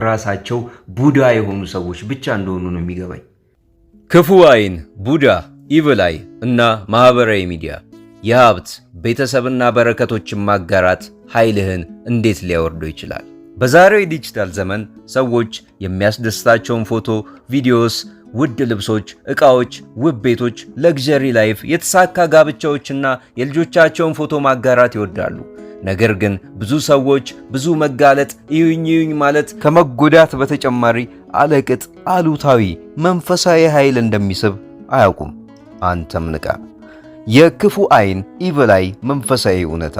ራሳቸው ቡዳ የሆኑ ሰዎች ብቻ እንደሆኑ ነው የሚገባኝ። ክፉ አይን፣ ቡዳ፣ ኢቭል አይ እና ማህበራዊ ሚዲያ የሀብት ቤተሰብና በረከቶችን ማጋራት ኃይልህን እንዴት ሊያወርዶ ይችላል? በዛሬው የዲጂታል ዘመን ሰዎች የሚያስደስታቸውን ፎቶ፣ ቪዲዮስ፣ ውድ ልብሶች፣ ዕቃዎች፣ ውብ ቤቶች፣ ለግዠሪ ላይፍ፣ የተሳካ ጋብቻዎችና የልጆቻቸውን ፎቶ ማጋራት ይወዳሉ። ነገር ግን ብዙ ሰዎች ብዙ መጋለጥ፣ እዩኝ ማለት ከመጎዳት በተጨማሪ አለቅጥ አሉታዊ መንፈሳዊ ኃይል እንደሚስብ አያውቁም። አንተም ንቃ። የክፉ አይን ኢቭል አይ መንፈሳዊ እውነታ።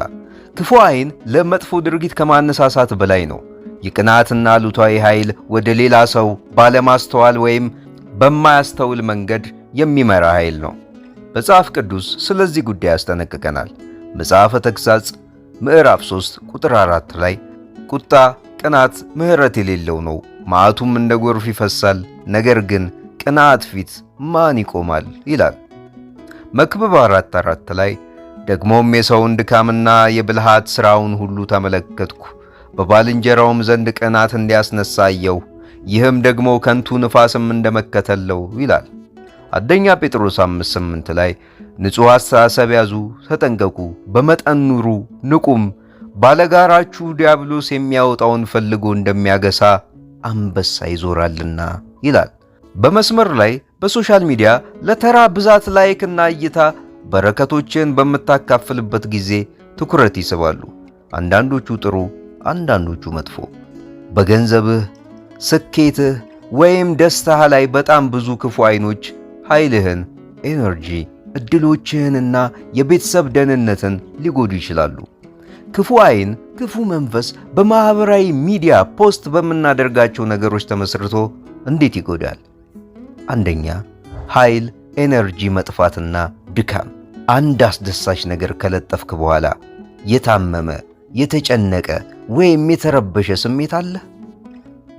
ክፉ አይን ለመጥፎ ድርጊት ከማነሳሳት በላይ ነው። የቅናትና አሉታዊ ኃይል ወደ ሌላ ሰው ባለማስተዋል ወይም በማያስተውል መንገድ የሚመራ ኃይል ነው። መጽሐፍ ቅዱስ ስለዚህ ጉዳይ ያስጠነቅቀናል። መጽሐፈ ተግሣጽ ምዕራፍ 3 ቁጥር 4 ላይ ቁጣ፣ ቅናት ምሕረት የሌለው ነው፣ መዓቱም እንደ ጎርፍ ይፈሳል፣ ነገር ግን ቅንዓት ፊት ማን ይቆማል ይላል። መክብብ 4:4 ላይ ደግሞም የሰውን ድካምና የብልሃት ሥራውን ሁሉ ተመለከትኩ፣ በባልንጀራውም ዘንድ ቅናት እንዲያስነሣ አየሁ፣ ይህም ደግሞ ከንቱ ንፋስም እንደመከተለው ይላል። አንደኛ ጴጥሮስ 5:8 ላይ ንጹሕ አስተሳሰብ ያዙ፣ ተጠንቀቁ፣ በመጠን ኑሩ፣ ንቁም፣ ባለጋራችሁ ዲያብሎስ የሚያወጣውን ፈልጎ እንደሚያገሳ አንበሳ ይዞራልና ይላል። በመስመር ላይ በሶሻል ሚዲያ ለተራ ብዛት ላይክና እይታ በረከቶችን በምታካፍልበት ጊዜ ትኩረት ይስባሉ። አንዳንዶቹ ጥሩ፣ አንዳንዶቹ መጥፎ። በገንዘብህ፣ ስኬትህ ወይም ደስታህ ላይ በጣም ብዙ ክፉ አይኖች ኃይልህን፣ ኤነርጂ፣ እድሎችህንና የቤተሰብ ደህንነትን ሊጎዱ ይችላሉ። ክፉ አይን፣ ክፉ መንፈስ በማህበራዊ ሚዲያ ፖስት በምናደርጋቸው ነገሮች ተመስርቶ እንዴት ይጎዳል? አንደኛ፣ ኃይል፣ ኤነርጂ መጥፋትና ድካም። አንድ አስደሳች ነገር ከለጠፍክ በኋላ የታመመ፣ የተጨነቀ ወይም የተረበሸ ስሜት አለ።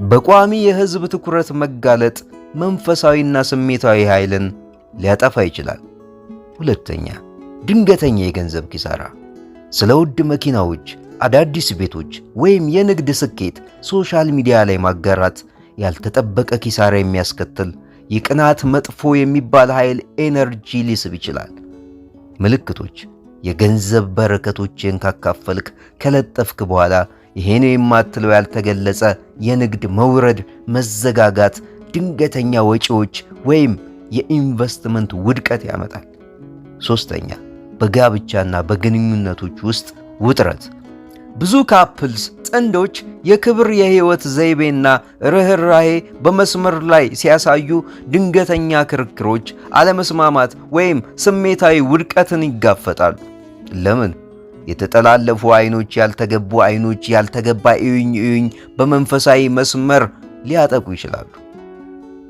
በቋሚ የህዝብ ትኩረት መጋለጥ መንፈሳዊና ስሜታዊ ኃይልን ሊያጠፋ ይችላል። ሁለተኛ፣ ድንገተኛ የገንዘብ ኪሳራ። ስለ ውድ መኪናዎች፣ አዳዲስ ቤቶች ወይም የንግድ ስኬት ሶሻል ሚዲያ ላይ ማጋራት ያልተጠበቀ ኪሳራ የሚያስከትል የቅናት መጥፎ የሚባል ኃይል ኤነርጂ ሊስብ ይችላል። ምልክቶች: የገንዘብ በረከቶችን ካካፈልክ ከለጠፍክ በኋላ ይሄን የማትለው ያልተገለጸ የንግድ መውረድ፣ መዘጋጋት፣ ድንገተኛ ወጪዎች ወይም የኢንቨስትመንት ውድቀት ያመጣል። ሶስተኛ፣ በጋብቻና በግንኙነቶች ውስጥ ውጥረት። ብዙ ካፕልስ ጥንዶች የክብር የህይወት ዘይቤና ርህራሄ በመስመር ላይ ሲያሳዩ ድንገተኛ ክርክሮች፣ አለመስማማት ወይም ስሜታዊ ውድቀትን ይጋፈጣሉ። ለምን? የተጠላለፉ አይኖች፣ ያልተገቡ አይኖች፣ ያልተገባ እዩኝ በመንፈሳዊ መስመር ሊያጠቁ ይችላሉ።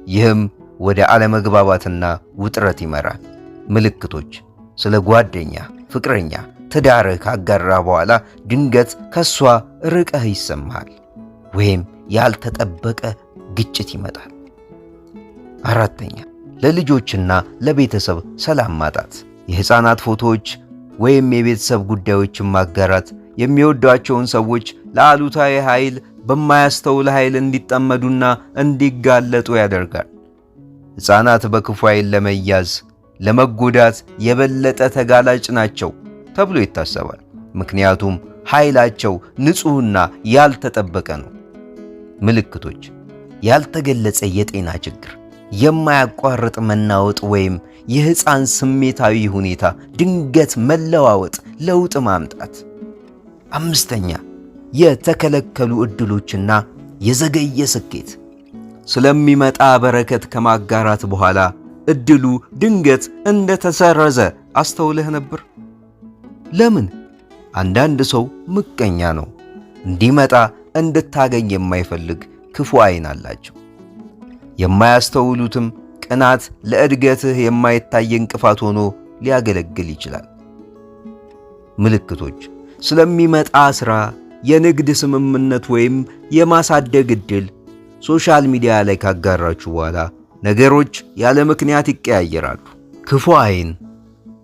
ይህም ወደ አለመግባባትና ውጥረት ይመራል። ምልክቶች: ስለ ጓደኛ፣ ፍቅረኛ፣ ትዳርህ ካጋራ በኋላ ድንገት ከሷ ርቀህ ይሰማሃል ወይም ያልተጠበቀ ግጭት ይመጣል። አራተኛ፣ ለልጆችና ለቤተሰብ ሰላም ማጣት። የሕፃናት ፎቶዎች ወይም የቤተሰብ ጉዳዮችን ማጋራት የሚወዷቸውን ሰዎች ለአሉታዊ ኃይል፣ በማያስተውል ኃይል እንዲጠመዱና እንዲጋለጡ ያደርጋል። ሕፃናት በክፉ ኃይል ለመያዝ፣ ለመጎዳት የበለጠ ተጋላጭ ናቸው ተብሎ ይታሰባል። ምክንያቱም ኃይላቸው ንጹሕና ያልተጠበቀ ነው። ምልክቶች: ያልተገለጸ የጤና ችግር፣ የማያቋርጥ መናወጥ ወይም የሕፃን ስሜታዊ ሁኔታ ድንገት መለዋወጥ፣ ለውጥ ማምጣት። አምስተኛ፣ የተከለከሉ ዕድሎችና የዘገየ ስኬት። ስለሚመጣ በረከት ከማጋራት በኋላ ዕድሉ ድንገት እንደተሰረዘ አስተውለህ ነበር? ለምን? አንዳንድ ሰው ምቀኛ ነው። እንዲመጣ እንድታገኝ የማይፈልግ ክፉ አይን አላቸው። የማያስተውሉትም ቅናት ለእድገትህ የማይታይ እንቅፋት ሆኖ ሊያገለግል ይችላል። ምልክቶች: ስለሚመጣ ሥራ፣ የንግድ ስምምነት ወይም የማሳደግ ዕድል ሶሻል ሚዲያ ላይ ካጋራችሁ በኋላ ነገሮች ያለ ምክንያት ይቀያየራሉ። ክፉ አይን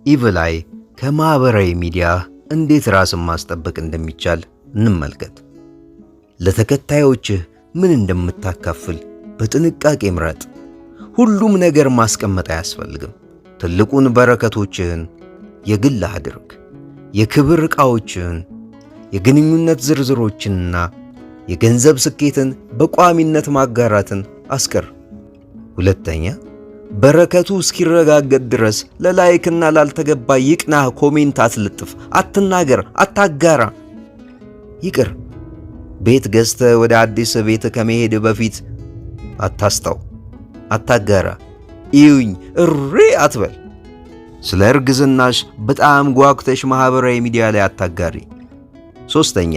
ኢቭል አይ ከማህበራዊ ሚዲያ እንዴት ራስን ማስጠበቅ እንደሚቻል እንመልከት። ለተከታዮችህ ምን እንደምታካፍል በጥንቃቄ ምረጥ። ሁሉም ነገር ማስቀመጥ አያስፈልግም። ትልቁን በረከቶችህን የግል አድርግ። የክብር ዕቃዎችህን፣ የግንኙነት ዝርዝሮችንና የገንዘብ ስኬትን በቋሚነት ማጋራትን አስቀር። ሁለተኛ፣ በረከቱ እስኪረጋገጥ ድረስ ለላይክና ላልተገባ ይቅናህ ኮሜንት አትልጥፍ፣ አትናገር፣ አታጋራ። ይቅር። ቤት ገዝተህ ወደ አዲስ ቤት ከመሄድ በፊት አታስታው፣ አታጋራ፣ እዩኝ እሬ አትበል። ስለ እርግዝናሽ በጣም ጓጉተሽ ማህበራዊ ሚዲያ ላይ አታጋሪ። ሶስተኛ፣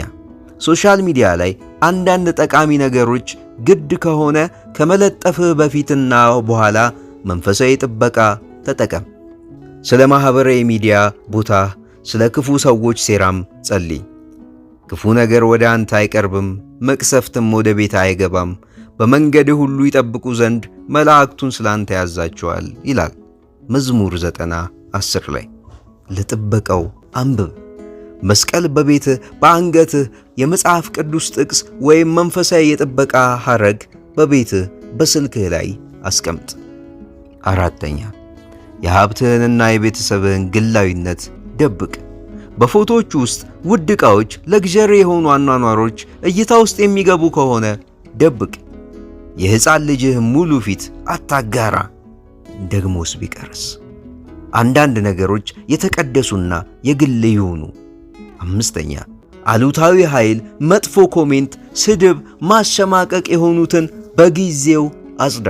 ሶሻል ሚዲያ ላይ አንዳንድ ጠቃሚ ነገሮች ግድ ከሆነ ከመለጠፍህ በፊትና በኋላ መንፈሳዊ ጥበቃ ተጠቀም። ስለ ማህበራዊ ሚዲያ ቦታ፣ ስለ ክፉ ሰዎች ሴራም ጸልይ። ክፉ ነገር ወደ አንተ አይቀርብም፣ መቅሰፍትም ወደ ቤት አይገባም። በመንገድህ ሁሉ ይጠብቁ ዘንድ መላእክቱን ስላንተ ያዛቸዋል ይላል መዝሙር 90:10 ላይ። ለጥበቃው አንብብ። መስቀል በቤትህ በአንገትህ፣ የመጽሐፍ ቅዱስ ጥቅስ ወይም መንፈሳዊ የጥበቃ ሐረግ በቤትህ በስልክህ ላይ አስቀምጥ። አራተኛ፣ የሀብትህንና የቤተሰብህን ግላዊነት ደብቅ። በፎቶዎች ውስጥ ውድ ዕቃዎች፣ ለግዠሪ የሆኑ አኗኗሮች እይታ ውስጥ የሚገቡ ከሆነ ደብቅ። የሕፃን ልጅህ ሙሉ ፊት አታጋራ። ደግሞስ ቢቀርስ? አንዳንድ ነገሮች የተቀደሱና የግል ይሁኑ። አምስተኛ፣ አሉታዊ ኃይል፣ መጥፎ ኮሜንት፣ ስድብ፣ ማሸማቀቅ የሆኑትን በጊዜው አጽዳ።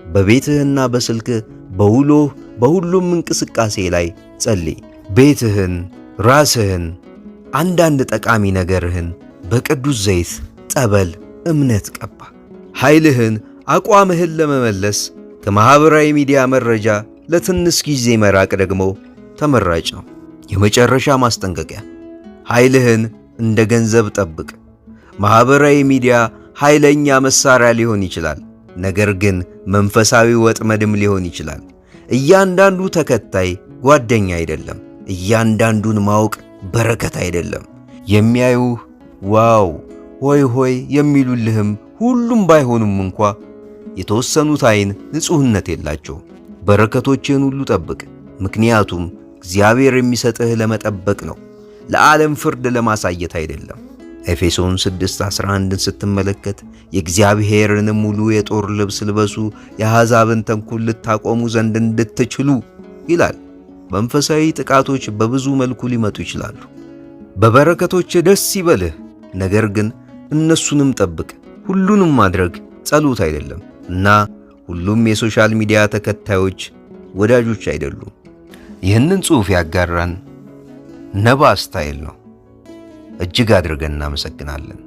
በቤትህና በስልክህ፣ በውሎህ፣ በሁሉም እንቅስቃሴ ላይ ጸልይ። ቤትህን፣ ራስህን፣ አንዳንድ ጠቃሚ ነገርህን በቅዱስ ዘይት፣ ጠበል፣ እምነት ቀባ። ኃይልህን፣ አቋምህን ለመመለስ ከማኅበራዊ ሚዲያ መረጃ ለትንሽ ጊዜ መራቅ ደግሞ ተመራጭ ነው። የመጨረሻ ማስጠንቀቂያ፣ ኃይልህን እንደ ገንዘብ ጠብቅ። ማኅበራዊ ሚዲያ ኃይለኛ መሳሪያ ሊሆን ይችላል፣ ነገር ግን መንፈሳዊ ወጥመድም ሊሆን ይችላል። እያንዳንዱ ተከታይ ጓደኛ አይደለም። እያንዳንዱን ማወቅ በረከት አይደለም። የሚያዩህ ዋው ሆይ ሆይ የሚሉልህም ሁሉም ባይሆኑም እንኳ የተወሰኑት ዓይን ንጹሕነት የላቸውም። በረከቶችህን ሁሉ ጠብቅ፣ ምክንያቱም እግዚአብሔር የሚሰጥህ ለመጠበቅ ነው፣ ለዓለም ፍርድ ለማሳየት አይደለም። ኤፌሶን 6:11ን ስትመለከት የእግዚአብሔርን ሙሉ የጦር ልብስ ልበሱ፣ የአሕዛብን ተንኮል ልታቆሙ ዘንድ እንድትችሉ ይላል። መንፈሳዊ ጥቃቶች በብዙ መልኩ ሊመጡ ይችላሉ። በበረከቶች ደስ ይበልህ፣ ነገር ግን እነሱንም ጠብቅ። ሁሉንም ማድረግ ጸሎት አይደለም እና ሁሉም የሶሻል ሚዲያ ተከታዮች ወዳጆች አይደሉም። ይህንን ጽሑፍ ያጋራን ነባ ስታይል ነው። እጅግ አድርገን እናመሰግናለን።